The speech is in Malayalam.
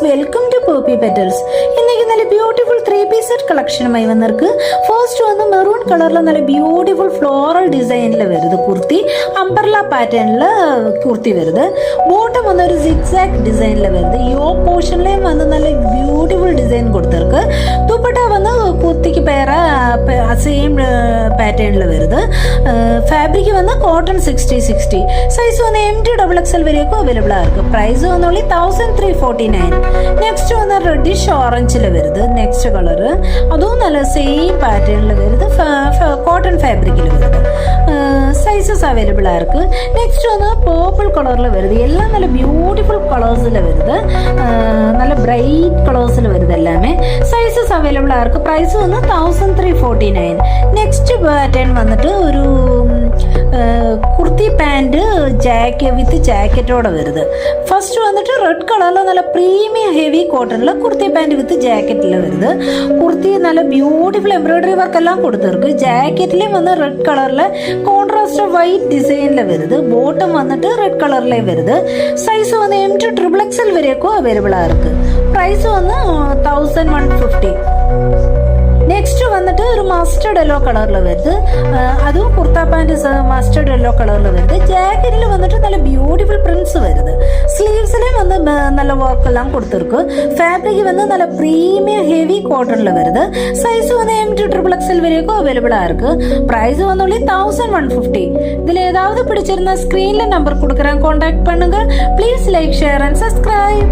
Welcome to poppy Petals. ഇന്നേക്ക് നല്ല ബ്യൂട്ടിഫുൾ 3-piece സെറ്റ് കളക്ഷനുമായി വന്നിருக்கு. ഫസ്റ്റ് വന്ന് മെറൂൺ കളറിൽ നല്ല ബ്യൂട്ടിഫുൾ ഫ്ലോറൽ ഡിസൈനിൽ വരുത് കുർത്തി, അംബർല പാറ്റേണിൽ കുർത്തി വരുത്. ബോട്ടം വന്ന് ഒരു സിക്സാക് ഡിസൈനിൽ വരുത്. യോ പോർഷനിലേയും വന്ന് നല്ല ബ്യൂട്ടിഫുൾ ഡിസൈൻ കൊടുത്തിருக்கு. ദുപ്പട്ട വന്ന് കുർത്തിക്ക് പേര സെയിം പാറ്റേണിൽ വരുത്. ഫാബ്രിക് വന്ന് കോട്ടൺ 60-60. സൈസ് വന്ന് MT-XXL വരെയൊക്കെ അവൈലബിൾ ആയിരിക്കും. പ്രൈസ് വന്നോളി 1349. നെക്സ്റ്റ് വന്ന് റെഡിഷ് ഓറഞ്ചിൽ വരുത്. നെക്സ്റ്റ് കളർ അതും നല്ല സെയിം പാറ്റേണിൽ വരുത്. കോട്ടൺ ഫാബ്രിക്കിൽ വരുത്. സൈസസ് അവൈലബിൾ ആയിരിക്കും. നെക്സ്റ്റ് വന്ന് പേർപ്പിൾ കളറിൽ വരുത്. എല്ലാം നല്ല ബ്യൂട്ടിഫുൾ കളേഴ്സിൽ വരുത്. നല്ല ബ്രൈറ്റ് കളേഴ്സിൽ വരുത് എല്ലാമേ. സൈസസ് അവൈലബിൾ ആയിരിക്കും. പ്രൈസ് വന്ന് 1349. നെക്സ്റ്റ് പാറ്റേൺ വന്നിട്ട് ഒരു കുർത്തി പാൻറ് വിത്ത് ജാക്കറ്റോടെ വരുത്. ഫസ്റ്റ് വന്നിട്ട് റെഡ് കളറിൽ നല്ല പ്രീമിയം ഹെവി കോട്ടണിൽ കുർത്തി പാൻറ് വിത്ത് ജാക്കറ്റിൽ വരുത്. കുർത്തി നല്ല ബ്യൂട്ടിഫുൾ എംബ്രോയിഡറി വർക്ക് എല്ലാം കൊടുത്തിருக்கு. ജാക്കറ്റിലും വന്ന് റെഡ് കളറിൽ കോൺട്രാസ്റ്റ് വൈറ്റ് ഡിസൈനിൽ വരുത്. ബോട്ടം വന്നിട്ട് റെഡ് കളറിലേ വരുത്. സൈസ് വന്ന് MT-XXL വരെയൊക്കെ അവൈലബിൾ ആയിരിക്കും. പ്രൈസ് വന്ന് 1150. നെക്സ്റ്റ് വന്നിട്ട് ഒരു മസ്റ്റർഡ് യെല്ലോ കളറിൽ വരുത്. അതും കുർത്ത പാൻറ് മസ്റ്റർഡ് യെല്ലോ കളറിൽ വരുത്. ജാക്കറ്റിൽ വന്നിട്ട് നല്ല ബ്യൂട്ടിഫുൾ പ്രിന്റ്സ് വരുത്. സ്ലീവ്സിലേയും വന്ന് നല്ല വർക്ക് എല്ലാം കൊടുത്തിருக்கு. ഫാബ്രിക് വന്ന് നല്ല പ്രീമിയം ഹെവി കോട്ടണിൽ വരുത്. സൈസ് വന്ന് MT-XXL വരെയൊക്കെ അവൈലബിൾ ആയിരിക്കും. പ്രൈസ് വന്നോളി 1150. ഇതിൽ ഏതാவது பிடிச்சிருந்தா ஸ்கிரீன்ல நம்பர் கொடுக்குறேன், கான்டாக்ட் பண்ணுங்க. Please like share and subscribe.